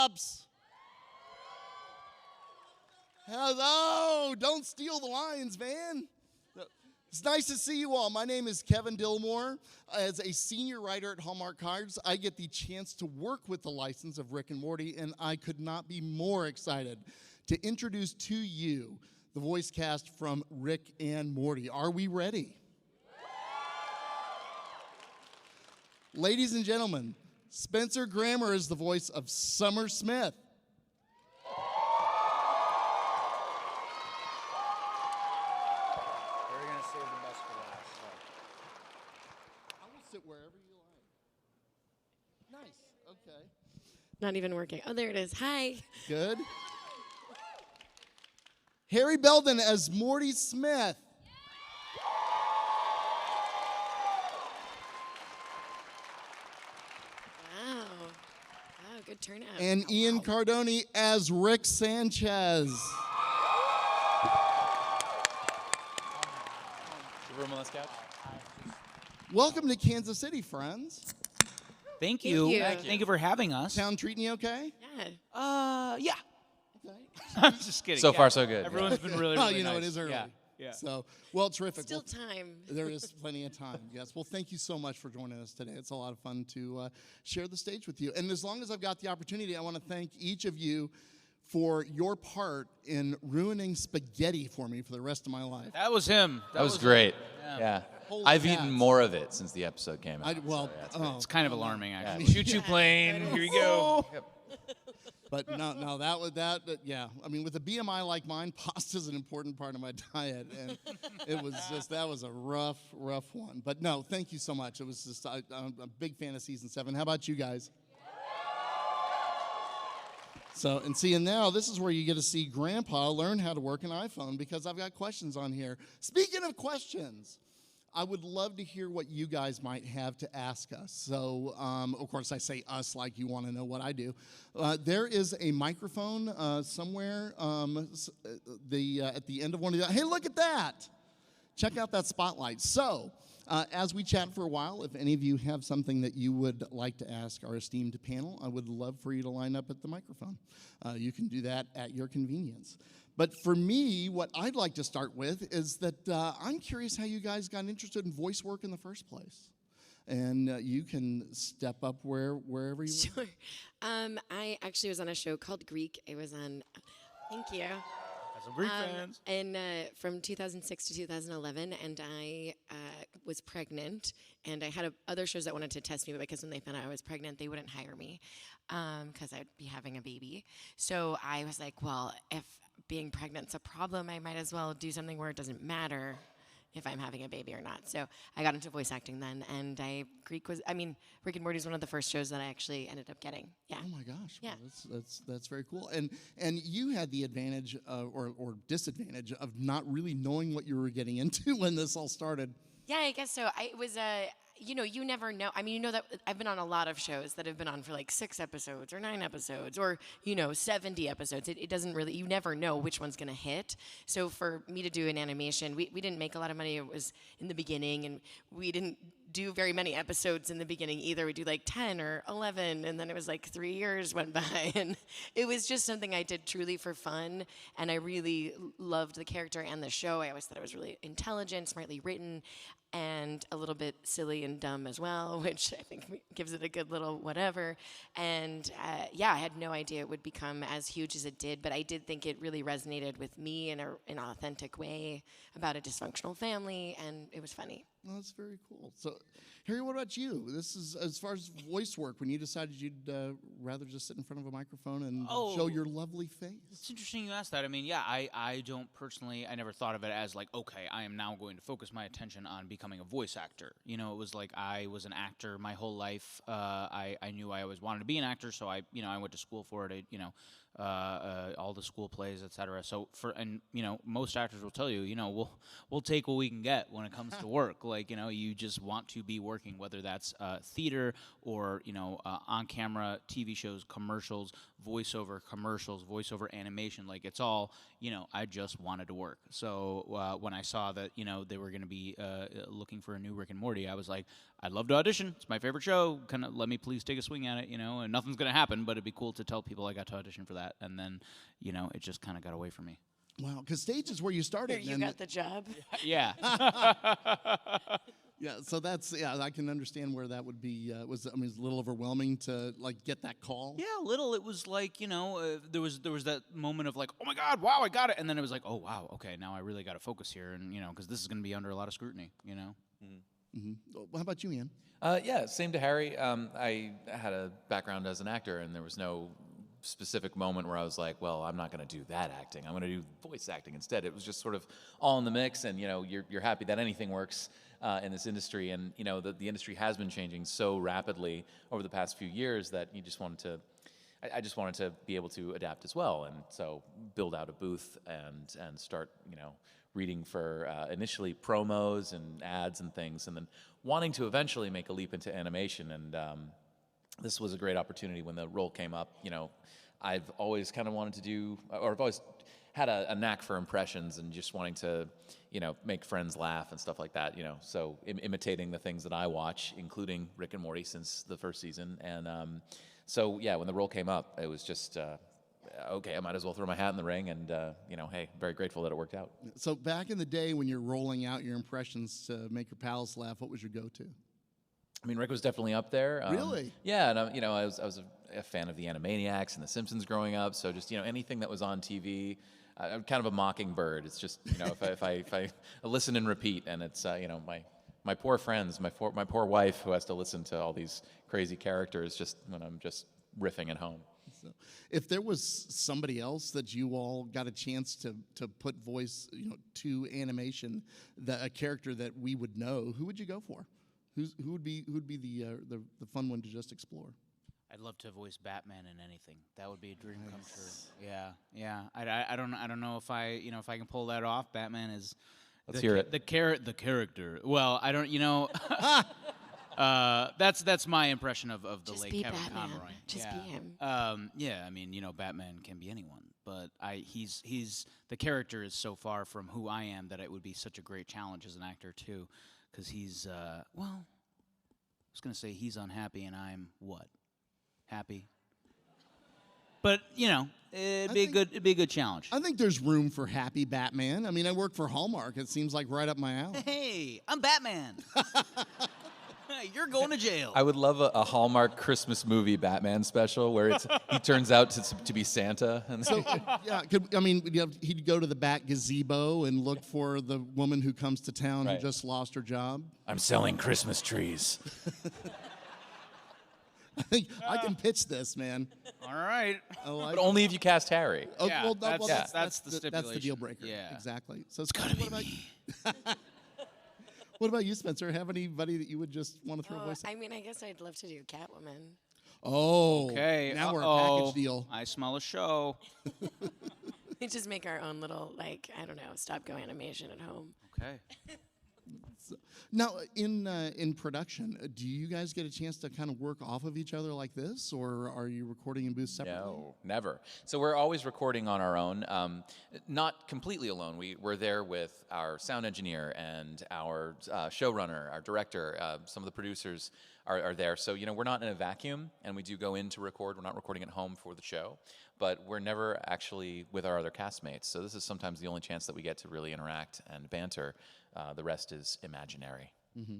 Ups. Hello, don't steal the lines, man. It's nice to see you all. My name is Kevin Dillmore. As a senior writer at Hallmark Cards, I get the chance to work with the license of Rick and Morty, and I could not be more excited to introduce to you the voice cast from Rick and Morty. Are we ready? Ladies and gentlemen, Spencer Grammer is the voice of Summer Smith. We're going to save the best for last. I will sit wherever you like. Nice. Okay. Not even working. Oh, there it is. Hi. Good. Henry Belden as Morty Smith. Wow. Wow, good turnout. And Ian Cardoni as Rick Sanchez. The room on this couch. Welcome to Kansas City, friends. Thank you. Thank you. Thank you for having us. Town treating you okay? Yeah. Yeah. Okay. I'm just kidding. So Yeah. far, so good. Everyone's been really, Oh, really you know, nice. it is early. Yeah. Yeah. So, well, terrific. Still Well, time. there is plenty of time, yes. Well, thank you so much for joining us today. It's a lot of fun to share the stage with you. And as long as I've got the opportunity, I want to thank each of you for your part in ruining spaghetti for me for the rest of my life. That was him. That was great. Yeah. Yeah. Holy I've cats. eaten more of it since the episode came out. It's kind of alarming, actually. Yeah. Choo-choo plane. Here we go. But no, that was that. Yeah, I mean, with a BMI like mine, pasta is an important part of my diet, and it was just that was a rough one. But no, thank you so much. It was just I'm a big fan of season 7. How about you guys? So, and see, and now this is where you get to see Grandpa learn how to work an iPhone because I've got questions on here. Speaking of questions, I would love to hear what you guys might have to ask us. So, of course, I say us like you want to know what I do. There is a microphone somewhere at the end of one of the. Hey, look at that! Check out that spotlight. So, as we chat for a while, if any of you have something that you would like to ask our esteemed panel, I would love for you to line up at the microphone. You can do that at your convenience. But for me, what I'd like to start with is that I'm curious how you guys got interested in voice work in the first place. And you can step up wherever you want. Sure. I actually was on a show called Greek. It was on, thank you. Some Greek fans. And from 2006 to 2011, and I was pregnant, and I had other shows that wanted to test me, but because when they found out I was pregnant, they wouldn't hire me because I'd be having a baby. So I was like, well, if being pregnant's a problem, I might as well do something where it doesn't matter if I'm having a baby or not. So I got into voice acting then, and Rick and Morty is one of the first shows that I actually ended up getting. Yeah. Oh my gosh! Yeah. Well, that's very cool. And you had the advantage or disadvantage of not really knowing what you were getting into when this all started. Yeah, I guess so. It was you never know. I mean, you know that I've been on a lot of shows that have been on for like 6 episodes or 9 episodes or 70 episodes. It doesn't really. You never know which one's gonna hit. So for me to do an animation, we didn't make a lot of money. It was in the beginning, and we didn't do very many episodes in the beginning either. We'd do like 10 or 11, and then it was like 3 years went by, and it was just something I did truly for fun, and I really loved the character and the show. I always thought it was really intelligent, smartly written, and a little bit silly and dumb as well, which I think gives it a good little whatever. And I had no idea it would become as huge as it did, but I did think it really resonated with me in an authentic way about a dysfunctional family, and it was funny. Well, that's very cool. So, Harry, what about you? This is as far as voice work. When you decided you'd rather just sit in front of a microphone and show your lovely face. It's interesting you asked that. I mean, yeah, I don't personally, I never thought of it as like, okay, I am now going to focus my attention on becoming a voice actor. You know, it was like I was an actor my whole life. I knew I always wanted to be an actor, so I went to school for it. All the school plays, etc. So most actors will tell you, we'll take what we can get when it comes to work. Like, you just want to be working, whether that's theater or on-camera TV shows, commercials, voiceover animation. Like it's all I just wanted to work. So when I saw that they were going to be looking for a new Rick and Morty, I was like, I'd love to audition. It's my favorite show. Kind of let me please take a swing at it, and nothing's going to happen, but it'd be cool to tell people I got to audition for that. And then, it just kind of got away from me. Wow, because stage is where you started. You got the job. Yeah. Yeah, so I can understand where that would be. It's a little overwhelming to get that call. Yeah, a little. It was like there was that moment of like, oh my God, wow, I got it, and then it was like, oh wow, okay, now I really got to focus here, and because this is going to be under a lot of scrutiny. How about you, Ian? Yeah, same to Harry. I had a background as an actor, and there was no specific moment where I was like, well, I'm not going to do that acting. I'm going to do voice acting instead. It was just sort of all in the mix, and you're happy that anything works in this industry, and the industry has been changing so rapidly over the past few years that I just wanted to be able to adapt as well, and so build out a booth and start reading for initially promos and ads and things, and then wanting to eventually make a leap into animation. And this was a great opportunity when the role came up. I've always kind of wanted to do, or I've always had a knack for impressions and just wanting to, make friends laugh and stuff like that. So imitating the things that I watch, including Rick and Morty since the first season. And so yeah, when the role came up, it was just okay. I might as well throw my hat in the ring. And hey, very grateful that it worked out. So back in the day when you're rolling out your impressions to make your pals laugh, what was your go-to? Rick was definitely up there. Really? Yeah, and I was a fan of the Animaniacs and the Simpsons growing up. So just anything that was on TV, I'm kind of a mockingbird. It's just if I listen and repeat, and it's my poor friends, my poor wife who has to listen to all these crazy characters just when I'm just riffing at home. So, if there was somebody else that you all got a chance to put voice to animation, a character that we would know, who would you go for? Who would be the fun one to just explore? I'd love to voice Batman in anything. That would be a dream come true. Yeah. I don't know if I can pull that off. Batman is. Let's hear it. The character. Well, I don't. That's my impression of the Just late be Kevin Batman. Conroy. Just be him. Yeah. Batman can be anyone, but he's the character is so far from who I am that it would be such a great challenge as an actor too. Because he's, I was going to say he's unhappy and I'm what? Happy? But, it'd be a good challenge. I think there's room for happy Batman. I work for Hallmark. It seems like right up my alley. Hey, I'm Batman. You're going to jail. I would love a Hallmark Christmas movie Batman special where he turns out to be Santa. And so, yeah, he'd go to the Bat gazebo and look for the woman who comes to town who just lost her job. I'm selling Christmas trees. I think I can pitch this, man. All right. But only if you cast Harry. Oh, Yeah, well, that's the stipulation. That's the deal breaker. Yeah. Exactly. So It's gotta be me. What about you, Spencer? Have anybody that you would just want to throw a voice at? I guess I'd love to do Catwoman. Oh. Okay. Now we're a package deal. I smell a show. We just make our own little, stop-go animation at home. Okay. Now, in production, do you guys get a chance to kind of work off of each other like this, or are you recording in booths separately? No, never. So we're always recording on our own, not completely alone. We're there with our sound engineer and our showrunner, our director. Some of the producers are there. So, we're not in a vacuum, and we do go in to record. We're not recording at home for the show, but we're never actually with our other castmates. So this is sometimes the only chance that we get to really interact and banter. The rest is imaginary. Mm-hmm.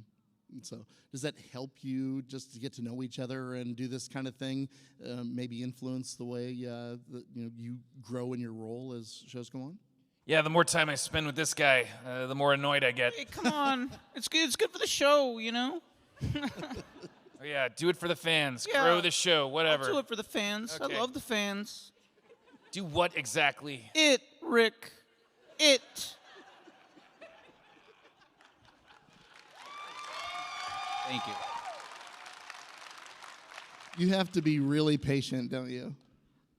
So does that help you just to get to know each other and do this kind of thing, maybe influence the way you grow in your role as shows go on? Yeah, the more time I spend with this guy, the more annoyed I get. Hey, come on. It's good for the show, Oh, yeah, do it for the fans. Yeah. Grow the show, whatever. I'll do it for the fans. Okay. I love the fans. Do what exactly? It, Rick. It. Thank you. You have to be really patient, don't you?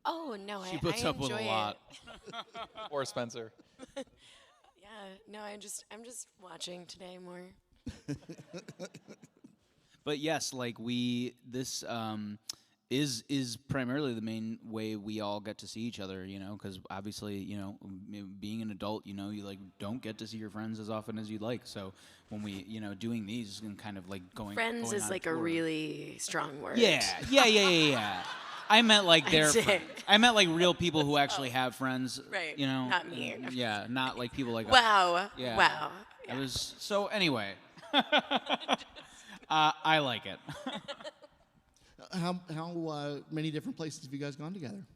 Oh no, She I puts up with enjoy a lot. Or Spencer. Yeah, no, I'm just watching today more. But yes, like this is primarily the main way we all get to see each other, you know, because obviously, you know, being an adult, you know, you like don't get to see your friends as often as you'd like. So when we, you know, doing these and kind of like going Friends is on like tour. a really strong word. Yeah. I meant like their friends. I meant like real people who actually have friends. Right. You know. Not me. Yeah, not like people like us. Wow. Yeah. Wow. I was so anyway. I like it. How many different places have you guys gone together?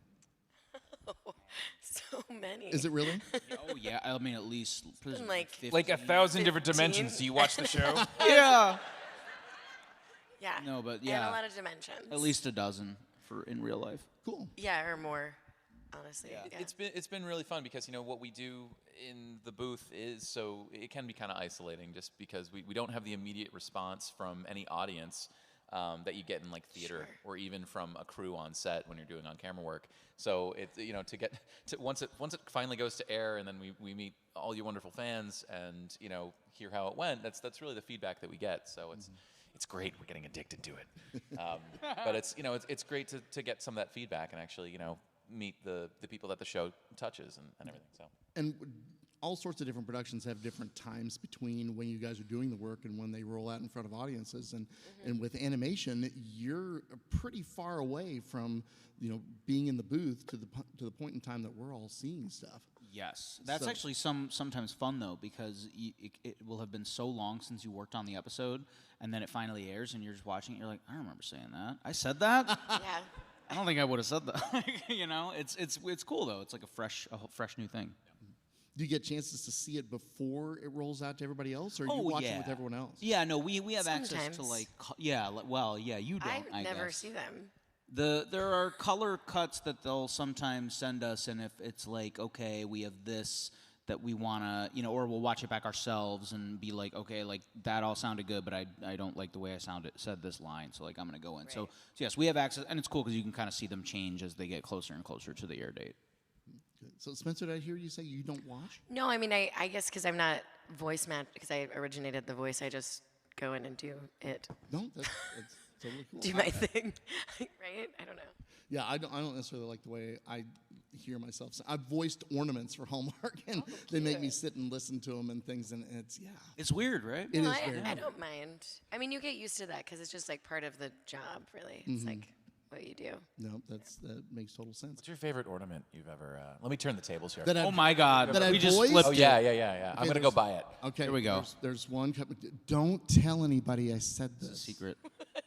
So many. Is it really? Oh yeah, I mean at least like 50. Like 1,000 different 15? dimensions. Do you watch the show? Yeah. Yeah. No, but And yeah. a lot of dimensions. At least a dozen for in real life. Cool. Yeah, or more. Honestly. Yeah. It's been really fun because, you know, what we do in the booth is so it can be kind of isolating just because we don't have the immediate response from any audience that you get in like theater or even from a crew on set when you're doing on camera work. So it's, you know, to get to once it finally goes to air and then we meet all you wonderful fans and, you know, hear how it went. That's really the feedback that we get. So it's great. We're getting addicted to it. But it's, you know, it's great to get some of that feedback and actually, you know, meet the people that the show touches and everything. So. And all sorts of different productions have different times between when you guys are doing the work and when they roll out in front of audiences. And with animation, you're pretty far away from, you know, being in the booth to the point in time that we're all seeing stuff. Yes, that's So- actually sometimes fun though because it will have been so long since you worked on the episode, and then it finally airs, and you're just watching it. You're like, I remember saying that. I said that. Yeah. I don't think I would have said that. You know, it's cool though. It's like a fresh new thing. Do you get chances to see it before it rolls out to everybody else, or are you watching with everyone else? Yeah, no, we have access to Sometimes. like you don't. I never guess. see them. There are color cuts that they'll sometimes send us, and if it's like, okay, we have this that we want to, you know, or we'll watch it back ourselves and be like, okay, like that all sounded good, but I don't like the way I said this line, so like I'm gonna go in. So yes, we have access, and it's cool because you can kind of see them change as they get closer and closer to the air date. Good. So Spencer, did I hear you say you don't watch? No, I mean, I guess because I'm not voice match, because I originated the voice, I just go in and do it. No, that's totally cool. Do my thing. Right? I don't know. Yeah, I don't necessarily like the way I hear myself. I've voiced ornaments for Hallmark, and they make me sit and listen to them and things, and It's weird, right? It No, is I very don't mind. I mean, you get used to that because it's just like part of the job, really. It's like what you do. No, that makes total sense. What's your favorite ornament you've ever? Let me turn the tables here. That Oh I've- my God! That I we just voiced? flipped Oh it. yeah. I'm gonna go buy it. Okay, Here we go. There's one. Don't tell anybody I said this. It's a secret.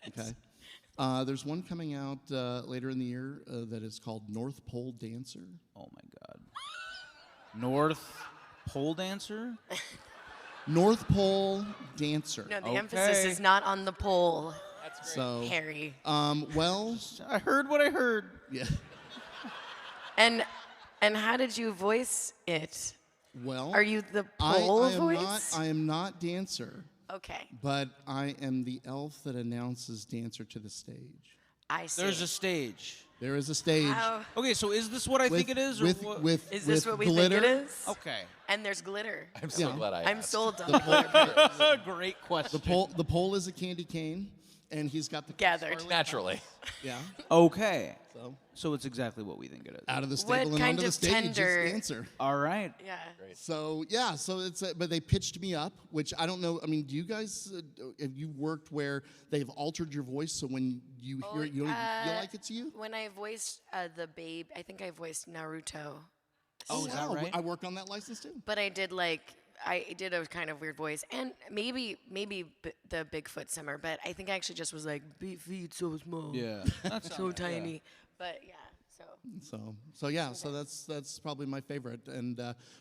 Okay. There's one coming out later in the year that is called North Pole Dancer. Oh my God. North Pole Dancer? North Pole Dancer. No, the emphasis is not on the pole, So, Harry. well, I heard what I heard. yeah. And how did you voice it? Well, Are you the I pole am voice? not. I am not Dancer, Okay, but I am the elf that announces Dancer to the stage. I see. There's a stage. There is a stage How- Okay, so is this what I think it is? Or with what? with Is this with what we glitter. think it is? Okay. And there's glitter. I'm so Yeah. glad I I'm asked. sold on glitter. Great question. The pole is a candy cane, and he's got the Gathered. Naturally. Yeah. Okay. So So it's exactly what we think it is. out of the What stable and kind onto the of stage tender- is Dancer. All right. Yeah. So yeah, so it's but they pitched me up, which I don't know. I mean, do you guys have you worked where they've altered your voice so when you hear it, you don't even feel like it's you? When I voiced the babe, I think I voiced Naruto. Oh, is that wow, right? I worked on that license too. But I did a kind of weird voice, and maybe the Bigfoot Summer, but I think I actually just was like, feet so small, Yeah. That's so tiny. But yeah, So yeah, so that's probably my favorite. And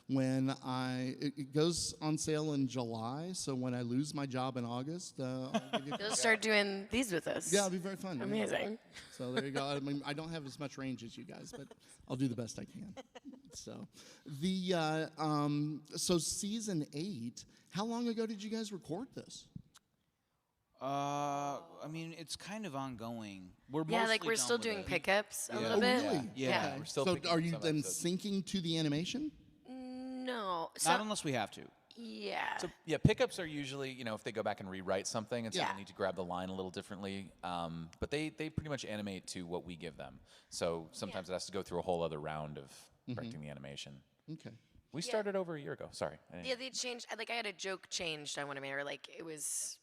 when it goes on sale in July, so when I lose my job in August, I'll give you you'll start doing these with us. yeah, it'll be very fun. Amazing. So there you go. I mean, I don't have as much range as you guys, but I'll do the best I can. So so season 8. How long ago did you guys record this? I mean, it's kind of ongoing. We're Yeah, like mostly we're done still with doing it. pickups a Yeah. little Oh, bit. really? Yeah. We're still So picking are up you some then episodes. syncing to the animation? No. Not unless we have to. Yeah. So yeah, pickups are usually, if they go back and rewrite something, and so Yeah. they need to grab the line a little differently. But they pretty much animate to what we give them. So sometimes it has to go through a whole other round of correcting the animation. Okay. We started over a year ago. Sorry. Yeah, they changed. Like I had a joke changed on one of my, or like it was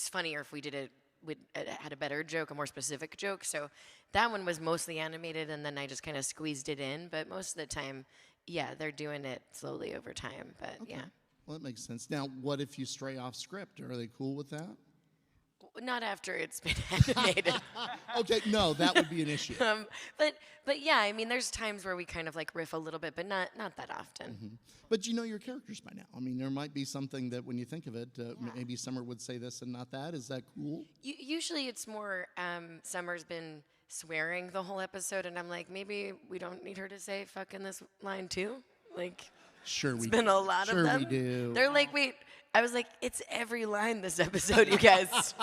funnier if we did it with had a better joke, a more specific joke. So that one was mostly animated, and then I just kind of squeezed it in. But most of the time, yeah, they're doing it slowly over time. But yeah, Well, that makes sense. Now, what if you stray off script? Are they cool with that? not after it's been animated. Okay, no, that would be an issue. But yeah, I mean, there's times where we kind of like riff a little bit, but not that often. But you know your characters by now. I mean, there might be something that when you think of it, maybe Summer would say this and not that. Is that cool? Usually it's more Summer's been swearing the whole episode, and I'm like, maybe we don't need her to say fuck in this line too. Like, Sure, it's been a lot of them. Sure, we do. They're like, wait. I was like, it's every line this episode, you guys.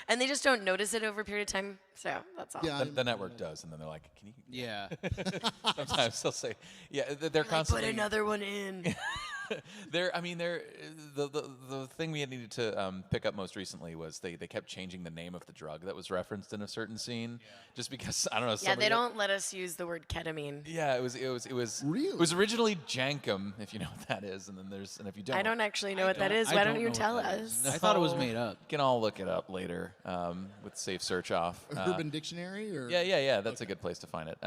And they just don't notice it over a period of time. So that's all. Yeah, The network does, and then they're like, "Can you?" Yeah. Sometimes they'll say, "Yeah." They're Like, constantly. put another one in. The thing we had needed to pick up most recently was they kept changing the name of the drug that was referenced in a certain scene, just because I don't know. Yeah, they don't let us use the word ketamine. Yeah, it was Really? It was originally Jankum, if you know what that is, and if you don't, I don't actually know what that is. Why don't you tell us? I thought it was made up. You can all look it up later with safe search off. Urban Dictionary or Yeah. That's a good place to find it.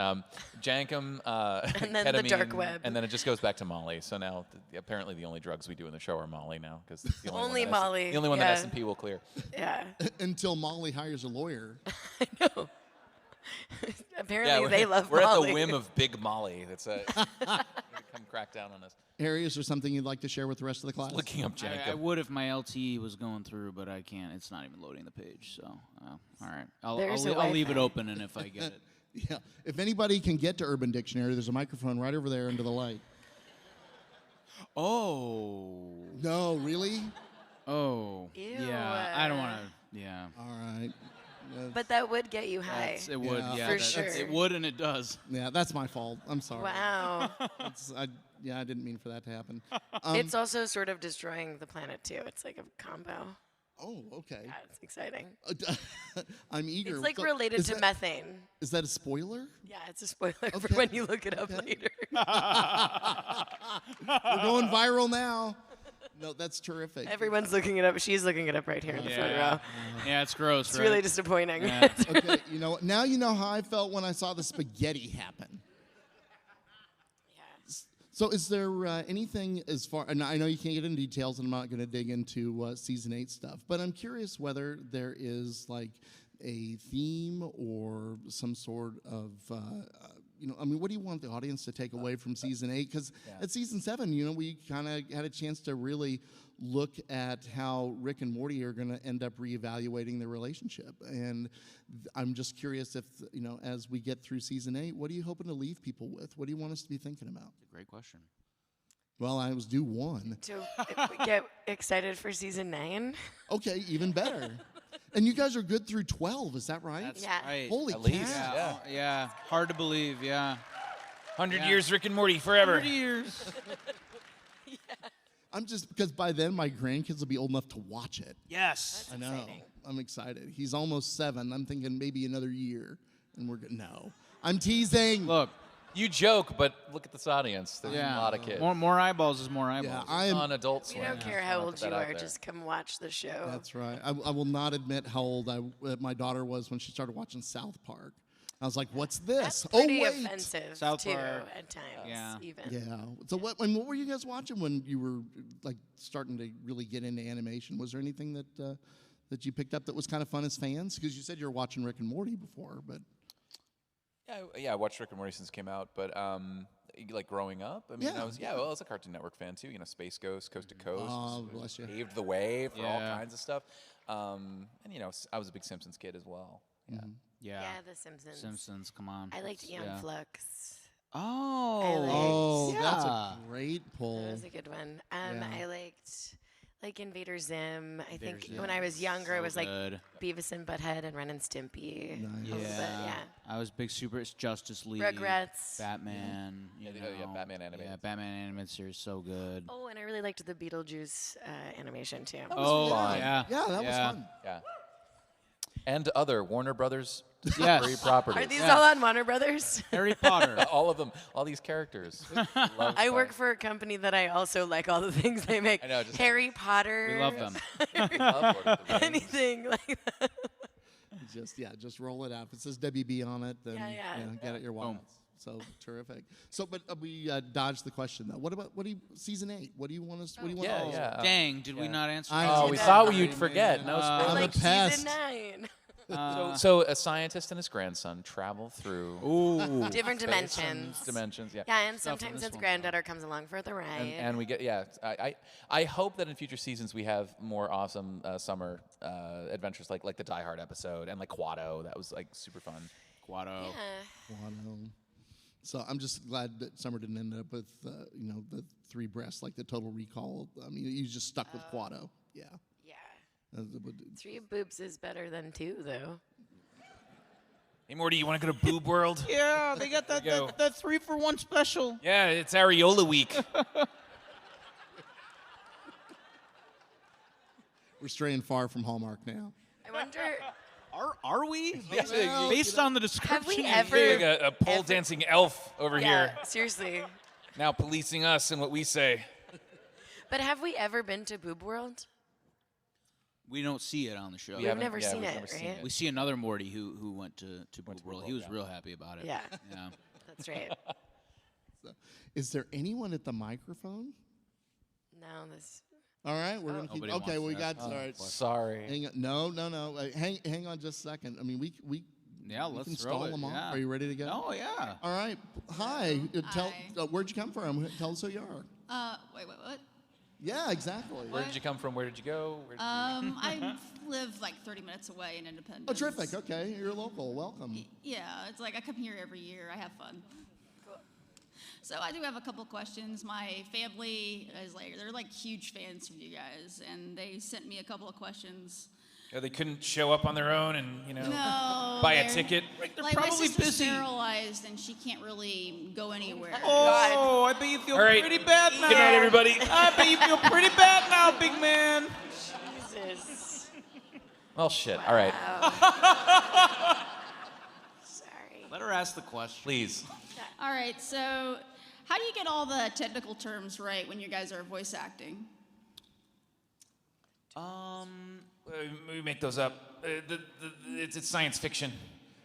Jankum, And then the dark ketamine, web. and then it just goes back to Molly. So now, apparently, the only drugs we do in the show are Molly now, because the Only one that Molly, the only one yeah. that S&P will clear. Yeah. until Molly hires a lawyer. No. Apparently they love we're Molly. at the whim of Big Molly. That's come crack down on us. Harry, is there something you'd like to share with the rest of the class? Looking up I Jankum. would if my LTE was going through, but I can't. It's not even loading the page. So, all right. There's a I'll leave it Wi-Fi. open, and if I get it. Yeah. If anybody can get to Urban Dictionary, there's a microphone right over there under the light. Oh. No, really? Oh. Ew. Yeah. I don't want to. Yeah. All right. But that would get you high. It would. Yeah. Yeah. For It sure. would, and it does. Yeah, that's my fault. I'm sorry. Wow. I didn't mean for that to happen. It's also sort of destroying the planet too. It's like a combo. Oh, okay. Yeah, it's exciting. I'm eager. It's like So, related is to that- methane. Is that a spoiler? Yeah, it's a spoiler Okay. for when you look it up later. We're going viral now. No, that's terrific. Everyone's looking it up. She's looking it up right here in the front row. Yeah, it's gross, It's right? really disappointing. Yeah. Okay, now you know how I felt when I saw the spaghetti happen. So is there anything as far, and I know you can't get into details, and I'm not going to dig into season 8 stuff, but I'm curious whether there is like a theme or some sort of, what do you want the audience to take away from season 8? Because at season 7, we kind of had a chance to really look at how Rick and Morty are going to end up reevaluating their relationship. And I'm just curious if, as we get through season 8, what are you hoping to leave people with? What do you want us to be thinking about? Great question. Well, I was due 1. So if we get excited for season 9. Okay, even better. And you guys are good through 12, is that right? That's Yeah. right. Holy At least, cow. yeah. Yeah. Hard to believe. Yeah. 100 Yeah. years Rick and Morty forever. 30 years. I'm just, because by then my grandkids will be old enough to watch it. Yes. I know. exciting. I'm excited. He's almost 7. I'm thinking maybe another year, and we're good. No, I'm teasing. Look. You joke, but look at this audience. There's Yeah. a lot of kids. More eyeballs is more Yeah, eyeballs. I am. On Adult Swim. We don't care how I'll old put that you out are. there. Just come watch the show. That's right. I will not admit how old my daughter was when she started watching South Park. I was like, "What's this?" That's pretty oh wait. offensive South too Park. at times. Yeah. Even. Yeah. So what were you guys watching when you were like starting to really get into animation? Was there anything that you picked up that was kind of fun as fans? Because you said you were watching Rick and Morty before, but Yeah, I watched Rick and Morty since it came out, but like growing up, I mean, Yeah. I was a Cartoon Network fan too. Space Ghost, Coast to Coast, Oh, was- bless you. paved the way for all Yeah. kinds of stuff. And I was a big Simpsons kid as well. Yeah. Yeah. Yeah, The Simpsons. Simpsons. Come on. I liked Eon Yeah. Flux. Oh. I liked- oh, Yeah. that's a great That pull. was a good one. Yeah. I liked Like Invader Zim. I think Zim. when I was younger, it So was like good. Beavis and Butthead and Ren and Stimpy. Nice. A little bit, Yeah. yeah. I was big Super Justice League. Rugrats. Batman. You Yeah, know. Batman animated. Yeah, Batman animated series, so good. Oh, and I really liked the Beetlejuice animation too. Oh, fun. yeah. Yeah, that was fun. Yeah. And other Warner Brothers Yes. free properties. Are these all on Warner Brothers? Harry Potter. All of them, all these characters. I work for a company that I also like all the things they make. I know, just- Harry Potter. We love them. Anything like that. Just roll it out. If it says WB on it, then Yeah. get it your wallets. So terrific. So, but we dodged the question though. What do you season 8? What do you want us? What do you want? Yeah, us- yeah. Dang, did we Yeah. not answer? I that? Oh, did we that. thought you'd Man, forget. man. No spoilers. I'm like a pest. season 9. So a scientist and his grandson travel through Ooh. Different space and dimensions. dimensions. Yeah. Yeah, and Stuff in sometimes this his one. granddaughter comes along for the ride. And we get I hope that in future seasons we have more awesome summer adventures like the Die Hard episode and like Quado. That was like super fun. Quado. Guano. So I'm just glad that Summer didn't end up with the 3 breasts like the Total Recall. I mean, you just stuck with Quado. Yeah. Yeah. But 3 boobs is better than 2, though. Hey, Morty, you want to go to Boob World? Yeah, they got that, Go. that 3-for-1 special. Yeah, it's Areola week. we're straying far from Hallmark now. I wonder, Are we? Yes, Based on the have description. we you ever... Like a pole dancing elf over Yeah, here, seriously. now policing us and what we say. But have we ever been to Boob World? We don't see it on the show. We've haven't- never yeah, seen we've it, never seen right? it. We see another Morty who went to Boob to World. Boob He was World, real happy about it. Yeah, Yeah. that's right. So, is there anyone at the microphone? No, this... All right, we're gonna keep. Nobody Okay, wants we to got. ask All a right. Sorry. Hang on. No. Hang on just a second. I mean, we Yeah, we let's can throw stall it. them off. Yeah. Are you ready to go? Oh, yeah. All right. Hi. Tell. Hi. Where'd you come from? Tell us who you are. Wait, what? Yeah, exactly. Where did you come from? Where did you go? Where did I live like 30 minutes away in Independence. Oh, terrific. Okay, you're local. Welcome. Yeah, it's like I come here every year. I have fun. So I do have a couple questions. My family is they're like huge fans of you guys, and they sent me a couple of questions. Yeah, they couldn't show up on their own and, No. buy a they're- ticket. They're Like my probably sister's busy. sterilized, and she can't really go anywhere. Oh, I bet you feel All right. pretty bad now. Good night, everybody. I bet you feel pretty bad now, big man. Jesus. Well, shit. All right. Sorry. Let her ask the question. Please. All right, so how do you get all the technical terms right when you guys are voice acting? We make those up. It's science fiction.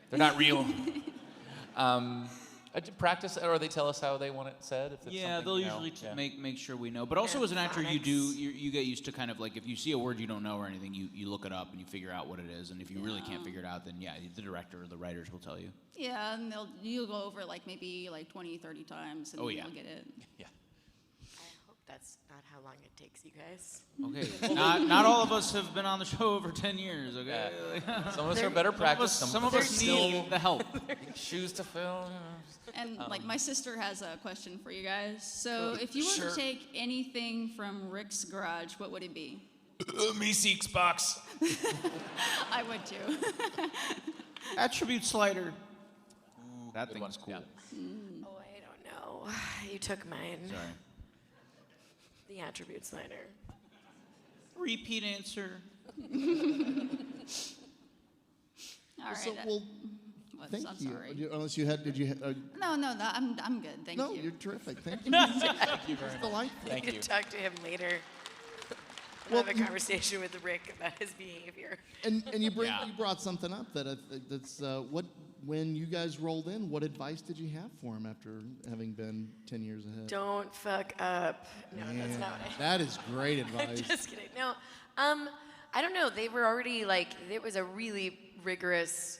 They're not real. Practice, or they tell us how they want it said. If it's Yeah, something, they'll you know, usually yeah. make sure we know. But also as an actor, you get used to kind of like if you see a word you don't know or anything, you look it up and you figure out what it is. And if you really can't figure it out, then yeah, the director or the writers will tell you. Yeah, and you'll go over like maybe like 20, 30 times, and Oh, yeah. you'll get it. Yeah. I hope that's not how long it takes you guys. Okay. not all of us have been on the show over 10 years. Okay. Some of us are better practice. Some of us need the help. shoes to fill. And like my sister has a question for you guys. So if you were to take anything from Rick's garage, what would it be? Me seeks box. I would too. Attribute slider. That Good thing one. is cool. Yeah. Oh, I don't know. You took mine. Sorry. The attribute slider. Repeat answer. All right. So, well, thank I'm you. sorry. Unless you had, did you? No, I'm good. Thank No, you. you're terrific. Thank you. It's delightful. Thank You you. can talk to him later. Well, Have a conversation with Rick about his behavior. And you Yeah. brought something up that's what when you guys rolled in, what advice did you have for him after having been 10 years ahead? Don't fuck up. No, that's not what I... That is great advice. Just kidding. No, I don't know. They were already like, it was a really rigorous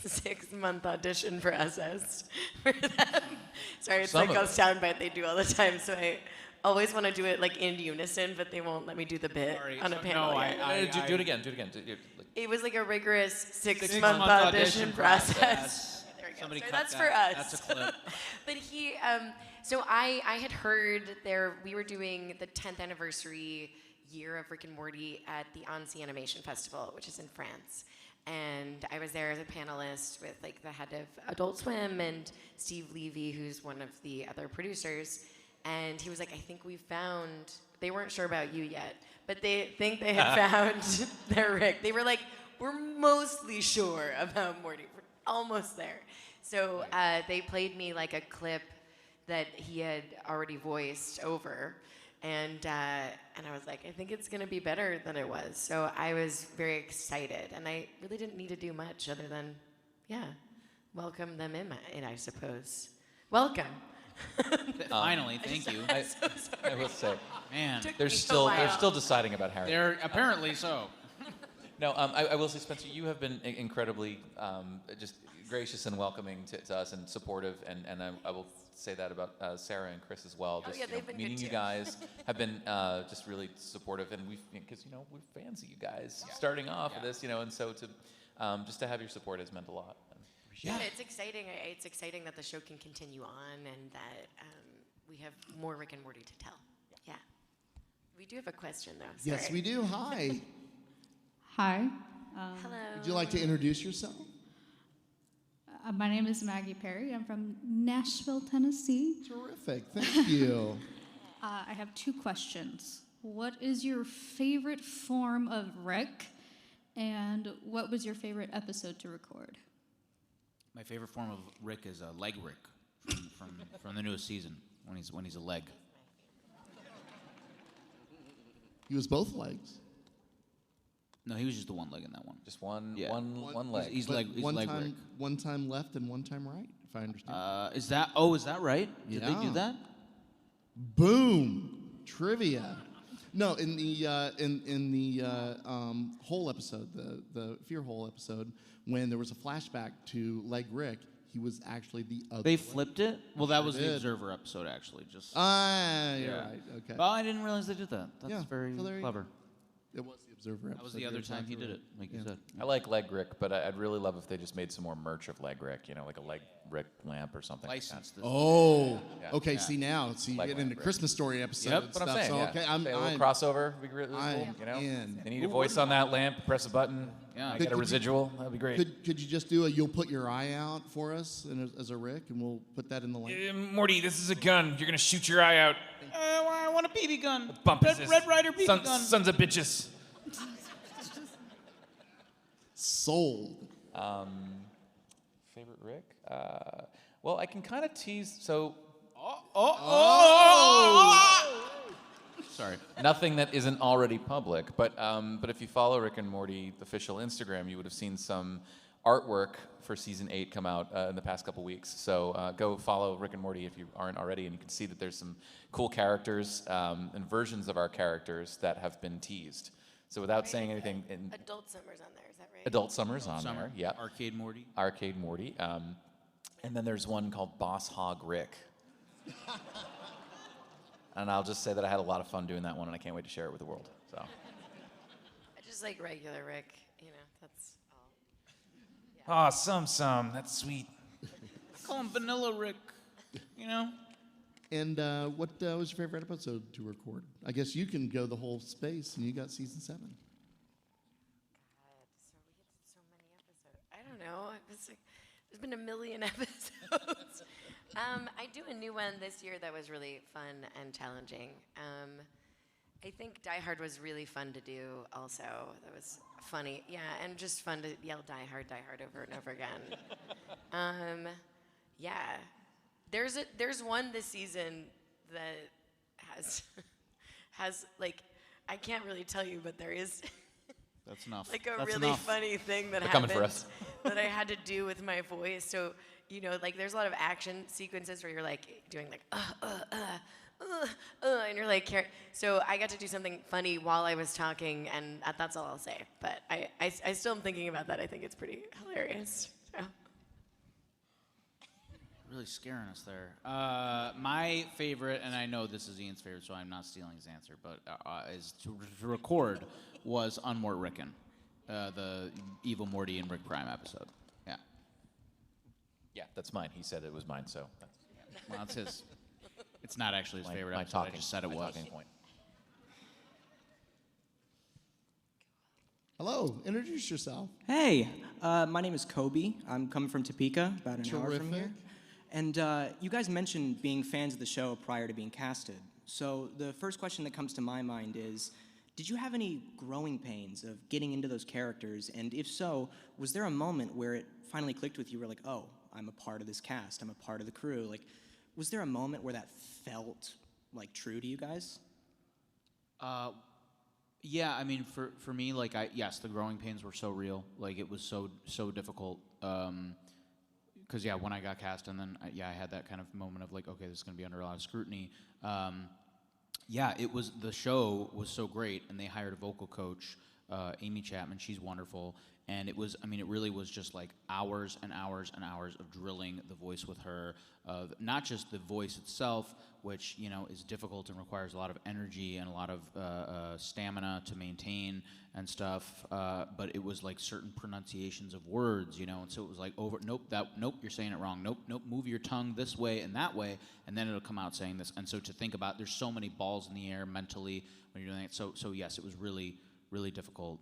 6-month audition process for them. Sorry, it's Some like a of it. soundbite they do all the time. So I always want to do it like in unison, but they won't let me do the bit on a panel. yet. Do it again. Do it again. It was like a rigorous 6-month Six-month audition audition process. process. There we go. Somebody Sorry, cut that's that. for us. That's a clip. But so I had heard we were doing the 10th anniversary year of Rick and Morty at the Annecy Animation Festival, which is in France. And I was there as a panelist with like the head of Adult Swim and Steve Levy, who's one of the other producers. And he was like, I think we found, they weren't sure about you yet, but they think they had found their Rick. They were like, we're mostly sure about Morty. We're almost there. So they played me like a clip that he had already voiced over. And I was like, I think it's going to be better than it was. So I was very excited. And I really didn't need to do much other than, welcome them in, I suppose. Welcome. Finally, thank you. I will say, Man, they're still deciding about Harry. they're apparently so. No, I will say, Spencer, you have been incredibly just gracious and welcoming to us and supportive, and I will say that about Sarah and Chris as well. Just they've been good meeting you too. guys have been just really supportive, and because we're fans of you guys starting off with this, and so to just to have your support has meant a lot. Yeah, it's exciting. It's exciting that the show can continue on and that we have more Rick and Morty to tell. Yeah. We do have a question, though. Yes, we do. Hi. Hi, Hello. Would you like to introduce yourself? my name is Maggie Perry. I'm from Nashville, Tennessee. Terrific. Thank you. I have two questions. What is your favorite form of Rick, and what was your favorite episode to record? My favorite form of Rick is Leg Rick from the newest season when he's a leg. He was both legs. No, he was just the one leg in that one. Just one Yeah. one leg. He's But leg one Leg time, Rick. one time left and one time right, if I understand. Is that right? Did they Yeah. do that? Boom! Trivia. No, in the whole episode, the Fear Hole episode, when there was a flashback to Leg Rick, he was actually the other. They leg. flipped it? Well, that was the did. Observer episode, actually. Just. You're Yeah. right. Okay. Oh, I didn't realize they did that. That's Yeah, very so there you clever. It was the Observer episode. That was the you're other time he exactly did right. it, like you Yeah. said. I like Leg Rick, but I'd really love if they just made some more merch of Leg Rick, like a Leg Rick lamp or something. Licensed this. Oh, Yeah. okay. Yeah. See now, you Like get into Leg Rick. Christmas Story episode Yep, and That's what stuff. I'm saying. So Yeah. okay, Say a little I'm crossover. Would be really I'm cool. in. They need a voice on that lamp. Press a button. Yeah. I Could get a you- residual. That'd be great. Could you just do a "You'll put your eye out" for us as a Rick, and we'll put that in the link. Morty, this is a gun. You're gonna shoot your eye out. I want a BB gun. Bump is this? Red Ryder BB gun. Sons of bitches. Sold. Favorite Rick? Well, I can kind of tease. So Sorry. nothing that isn't already public. But if you follow Rick and Morty official Instagram, you would have seen some artwork for season 8 come out in the past couple weeks. So go follow Rick and Morty if you aren't already, and you can see that there's some cool characters and versions of our characters that have been teased. So without saying anything, Adult Summer's on there, is that right? Adult Summer's on Summer. there. Yep. Arcade Morty. Arcade Morty. And then there's one called Boss Hog Rick. And I'll just say that I had a lot of fun doing that one, and I can't wait to share it with the world. So I just like regular Rick, that's all. Aw, some. That's sweet. Call him Vanilla Rick. And what was your favorite episode to record? I guess you can go the whole space, and you got season 7. God, so we get so many episodes. I don't know. There's been a million episodes. I do a new one this year that was really fun and challenging. I think Die Hard was really fun to do also. That was funny. Yeah, and just fun to yell Die Hard over and over again. Yeah. There's one this season that has like, I can't really tell you, but there is That's enough. like a That's really enough. funny thing that They're coming happened for us. that I had to do with my voice. So, like there's a lot of action sequences where you're like doing like, and you're like, so I got to do something funny while I was talking, and that's all I'll say. But I still am thinking about that. I think it's pretty hilarious. So. Really scaring us there. My favorite, and I know this is Ian's favorite, so I'm not stealing his answer, but is to record was Unmort Rickin', the Evil Morty and Rick Prime episode. Yeah. yeah, that's mine. He said it was mine, so that's Well, that's his. It's not actually his favorite my episode. talking. I just said it my was. talking point. Hello, introduce yourself. Hey, my name is Kobe. I'm coming from Topeka, about an hour from Terrific. here. And you guys mentioned being fans of the show prior to being casted. So the first question that comes to my mind is, did you have any growing pains of getting into those characters? And if so, was there a moment where it finally clicked with you, where like, oh, I'm a part of this cast, I'm a part of the crew? Like, was there a moment where that felt like true to you guys? Yeah, I mean, for me, like, yes, the growing pains were so real. Like, it was so difficult. Because, yeah, when I got cast, and then, I had that kind of moment of, like, okay, this is going to be under a lot of scrutiny. Yeah, the show was so great, and they hired a vocal coach, Amy Chapman. She's wonderful. And it really was just like hours and hours and hours of drilling the voice with her, of not just the voice itself, which, is difficult and requires a lot of energy and a lot of stamina to maintain and stuff, but it was like certain pronunciations of words, and so it was like nope, you're saying it wrong, nope, move your tongue this way and that way, and then it'll come out saying this. And so to think about, there's so many balls in the air mentally when you're doing it. So yes, it was really, really difficult.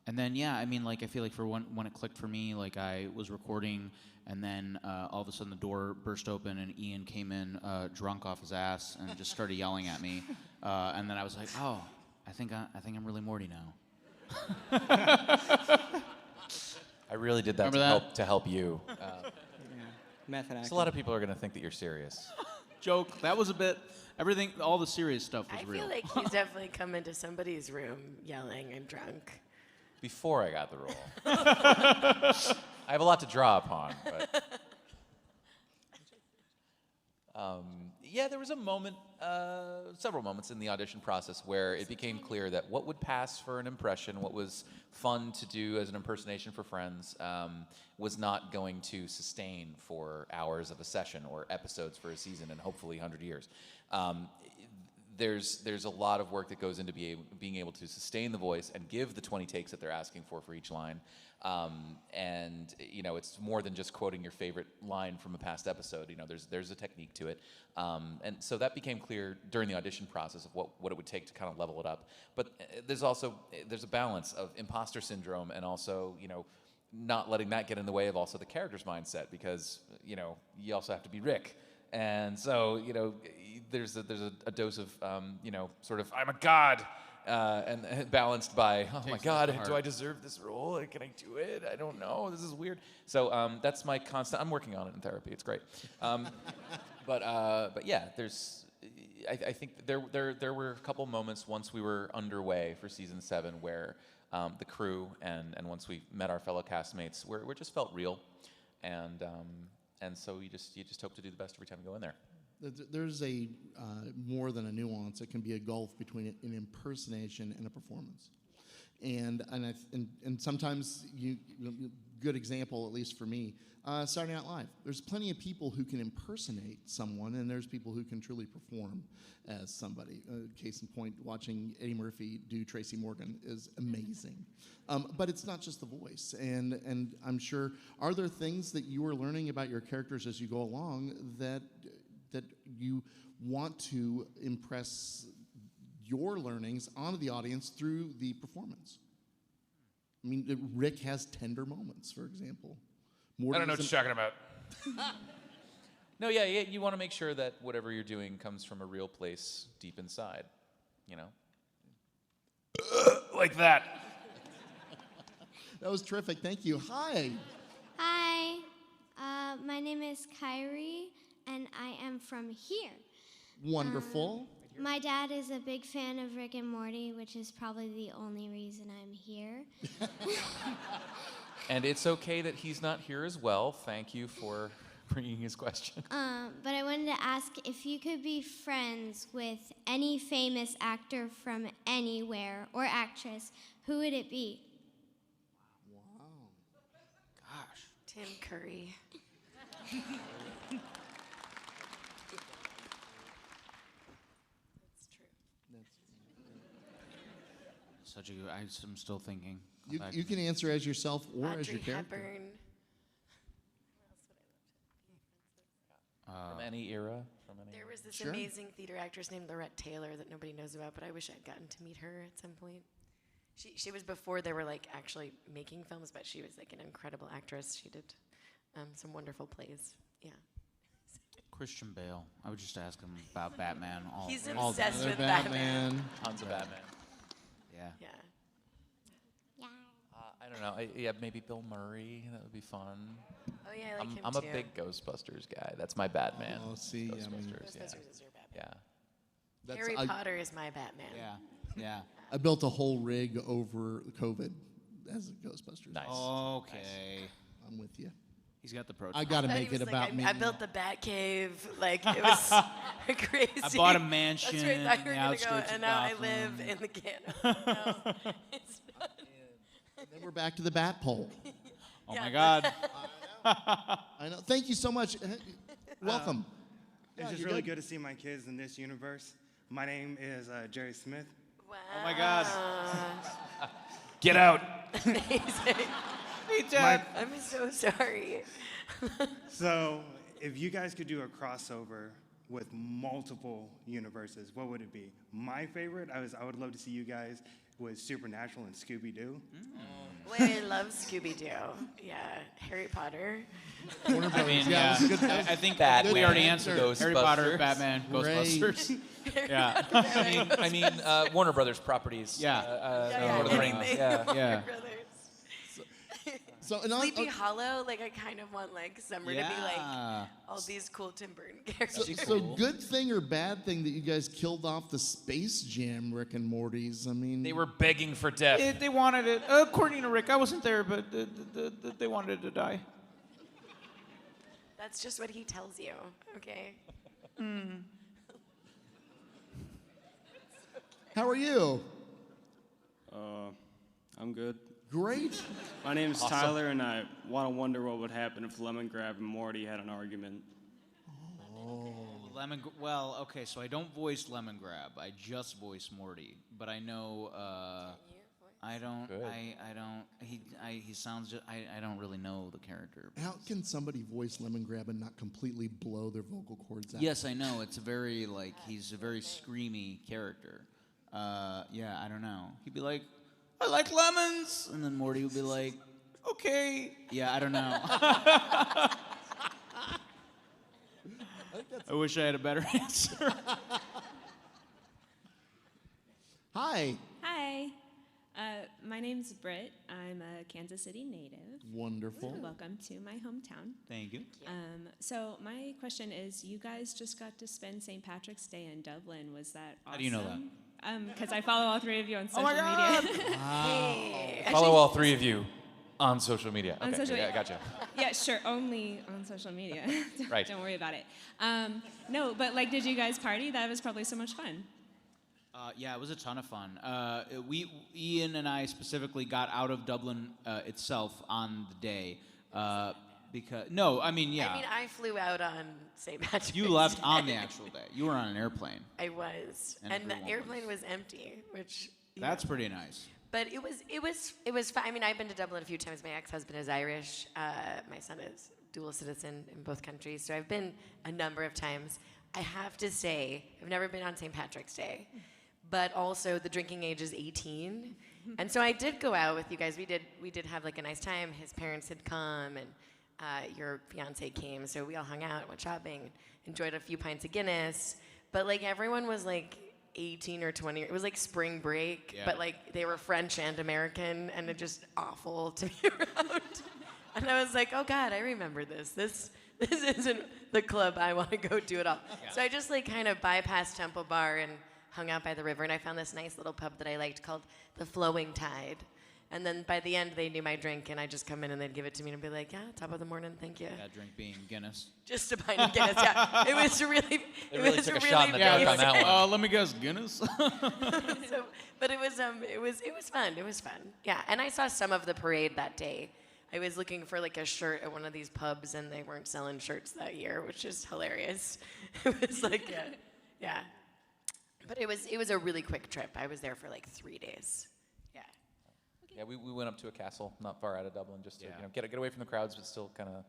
And then, I feel like for when it clicked for me, like I was recording, and then all of a sudden the door burst open, and Ian came in drunk off his ass and just started yelling at me. And then I was like, oh, I think I'm really Morty now. I really did that Remember to help you. Method acting. So a lot of people are going to think that you're serious. Joke. That was a bit. Everything, all the serious stuff was I real. feel like he's definitely come into somebody's room yelling and drunk. Before I got the role. I have a lot to draw upon, but there was a moment, several moments in the audition process where it became clear that what would pass for an impression, what was fun to do as an impersonation for friends, was not going to sustain for hours of a session or episodes for a season and hopefully 100 years. There's a lot of work that goes into being able to sustain the voice and give the 20 takes that they're asking for each line. And it's more than just quoting your favorite line from a past episode. There's a technique to it. And so that became clear during the audition process of what it would take to kind of level it up. But there's a balance of imposter syndrome and also, not letting that get in the way of also the character's mindset, because, you also have to be Rick. And so, there's a dose of, sort of, I'm a god, and balanced by, oh my God, do I deserve this role? Can I do it? I don't know. This is weird. So that's my constant. I'm working on it in therapy. It's great. But yeah, I think there were a couple moments once we were underway for season 7 where the crew and once we met our fellow castmates, where it just felt real, and so you just hope to do the best every time you go in there. There's a more than a nuance. It can be a gulf between an impersonation and a performance, and sometimes good example, at least for me, Saturday Night Live. There's plenty of people who can impersonate someone, and there's people who can truly perform as somebody. Case in point, watching Eddie Murphy do Tracy Morgan is amazing. But it's not just the voice, and I'm sure, are there things that you are learning about your characters as you go along that you want to impress your learnings onto the audience through the performance? I mean, Rick has tender moments, for example. Morty I don't know what you're talking about. No, you want to make sure that whatever you're doing comes from a real place deep inside, Like that. That was terrific. Thank you. Hi. Hi, my name is Kyrie, and I am from here. Wonderful. My dad is a big fan of Rick and Morty, which is probably the only reason I'm here. And it's okay that he's not here as well. Thank you for bringing his question. But I wanted to ask if you could be friends with any famous actor from anywhere or actress, who would it be? Gosh. Tim Curry. Such a good. I'm still thinking. You can answer as yourself or as Audrey your character. Hepburn. From any era? There was this Sure. amazing theater actress named Lorette Taylor that nobody knows about, but I wish I'd gotten to meet her at some point. She was before they were like actually making films, but she was like an incredible actress. She did some wonderful plays. Yeah. Christian Bale. I would just ask him about Batman. He's all day. obsessed with Batman. Tons of Batman. Yeah. Yeah. I don't know. Yeah, maybe Bill Murray. That would be fun. Oh yeah, I like him I'm too. a big Ghostbusters guy. That's my Batman. Oh, see, yeah, I mean- Ghostbusters. Ghostbusters is your Batman. Yeah. That's- Harry I- Potter is my Batman. Yeah. Yeah. I built a whole rig over COVID as a Ghostbusters. Nice. Okay. I'm with you. He's got the protein. I got to I thought make he it was about like, me. I built the Bat Cave. Like it was crazy. I bought a mansion That's right. I thought in you were the gonna go, outskirts of and now I Gotham. live in the Ghetto. No, it's not. And then we're back to the bat pole. Oh Yeah. my God. I know. Thank you so much. Welcome. It's just really good to see my kids in this universe. My name is Jerry Smith. Wow. Oh my God. Get out. Amazing. Hey, Dad. I'm so sorry. So, if you guys could do a crossover with multiple universes, what would it be? My favorite, I would love to see you guys with Supernatural and Scooby-Doo. Wait, I love Scooby-Doo. Yeah, Harry Potter. Warner I Brothers. mean, yeah, yeah. it was good. I think Batman. we already answered Ghostbusters. Harry Potter, Batman, Great. Ghostbusters. Yeah. I mean, Warner Brothers properties. Yeah. Lord of the Rings. anything. Yeah. Yeah. Brothers. So, and Sleepy Hollow, like I kind of want like Summer to be like Yeah. all these cool Tim Burton characters. so good thing or bad thing that you guys killed off the Space Jam Rick and Morty's? I mean, They were begging for death. They wanted it. According to Rick, I wasn't there, but they wanted it to die. That's just what he tells you. Okay. How are you? I'm good. Great. My name is Tyler, and I want to wonder what would happen if Lemon Grab and Morty had an argument. Well, okay, so I don't voice Lemon Grab. I just voice Morty, but I know. I don't. Good. I don't. He sounds. I don't really know the character. How can somebody voice Lemon Grab and not completely blow their vocal cords out? Yes, I know. It's a very he's a very screamy character. Yeah, I don't know. He'd be like, I like lemons, and then Morty would be like, okay. Yeah, I don't know. I wish I had a better answer. Hi. Hi, my name's Britt. I'm a Kansas City native. Wonderful. Welcome to my hometown. Thank you. So my question is, you guys just got to spend St. Patrick's Day in Dublin. Was that awesome? How do you know that? Because I follow all three of you on social my God! media. Hey. Follow all three of you on social media. On Okay, social yeah, media. gotcha. Yeah, sure, only on social media. Right. Don't worry about it. No, but did you guys party? That was probably so much fun. Yeah, it was a ton of fun. Ian and I specifically got out of Dublin itself on the day because I mean, I flew out on St. Patrick's you left Day. on the actual day. You were on an airplane. I was, And and the everyone airplane was empty, which. That's pretty nice. But it was fun. I mean, I've been to Dublin a few times. My ex-husband is Irish. My son is dual citizen in both countries, so I've been a number of times. I have to say, I've never been on St. Patrick's Day, but also the drinking age is 18, and so I did go out with you guys. We did have a nice time. His parents had come, and your fiance came, so we all hung out, went shopping, enjoyed a few pints of Guinness. But everyone was 18 or 20. It was spring break, Yeah. but they were French and American, and it just awful to be around. And I was like, oh God, I remember this. This isn't the club I want to go to at all. Yeah. So I just kind of bypassed Temple Bar and hung out by the river, and I found this nice little pub that I liked called the Flowing Tide. And then by the end, they knew my drink, and I'd just come in and they'd give it to me and be like, yeah, top of the morning, thank you. That drink being Guinness. Just a pint of Guinness, yeah. It was really, They really took a shot in the dark on that one. Let me guess, Guinness. But it was fun. It was fun. Yeah, and I saw some of the parade that day. I was looking for a shirt at one of these pubs, and they weren't selling shirts that year, which is hilarious. It was yeah. But it was a really quick trip. I was there for 3 days. Yeah. Yeah, we went up to a castle not far out of Dublin just to Yeah. get away from the crowds, but still kind of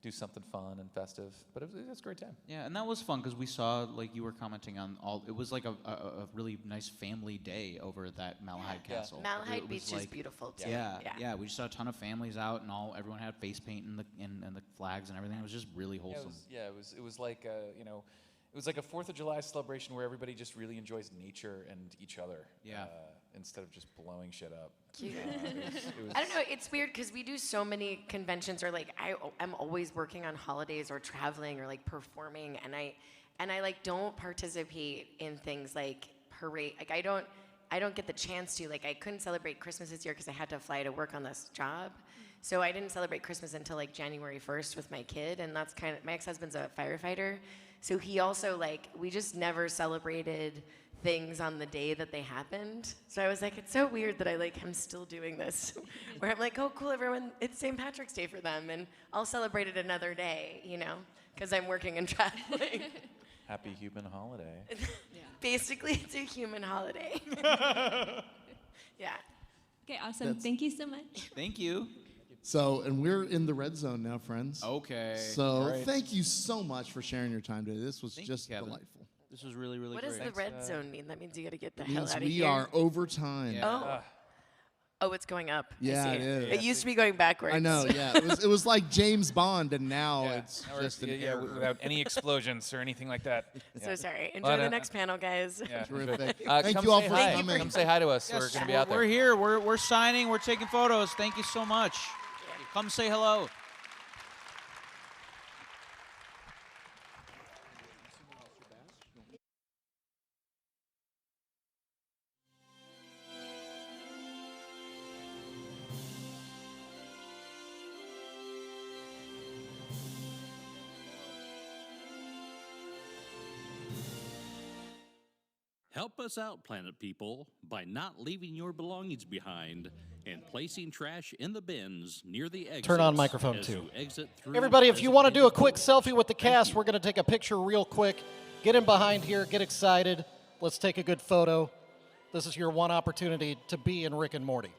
do something fun and festive. But it was a great time. Yeah, and that was fun because we saw, like you were commenting on all. It was like a really nice family day over at that Malahide Castle. Malahide It Beach was is like- beautiful too. Yeah. We just saw a ton of families out, and everyone had face paint and the flags and everything. It was just really wholesome. It was like it was like a 4th of July celebration where everybody just really enjoys nature and each other. Yeah. Instead of just blowing shit up. Cute. It was I don't know. It's weird because we do so many conventions, or like I'm always working on holidays or traveling or like performing, and I like don't participate in things like parade. Like I don't get the chance to. Like I couldn't celebrate Christmas this year because I had to fly to work on this job, so I didn't celebrate Christmas until like January 1st with my kid, and that's kind of my ex-husband's a firefighter, so he also like we just never celebrated things on the day that they happened. So I was like, it's so weird that I'm still doing this. Where I'm like, oh cool, everyone, it's St. Patrick's Day for them, and I'll celebrate it another day, because I'm working and traveling. Happy human holiday. Basically, it's a human holiday. Yeah. Okay, awesome. Thank you so much. Thank you. So, and we're in the red zone now, friends. Okay. So, thank you so much for sharing your time today. This was just Kevin. delightful. This was really, really What great. does the red zone mean? That means you got to get the It hell means out of we here. are over time. Yeah. Oh, it's going up. I Yeah, see it is. It used to be going backwards. I know, yeah. It was like James Bond, and now it's Or just an error. without any explosions or anything like that. So sorry. Enjoy Well, the next panel, guys. Yeah. Terrific. Thank you all say for hi. coming. Come say hi to us. Yes, We're going to be out there. We're here. We're signing. We're taking photos. Thank you so much. Come say hello. Help us out, planet people, by not leaving your belongings behind and placing trash in the bins near the exits. Turn on microphone as 2. you exit through Everybody, if you want to do a designated quick doors. selfie with the cast, we're going to take a picture real quick. Get in behind here, get excited. Let's take a good photo. This is your one opportunity to be in Rick and Morty.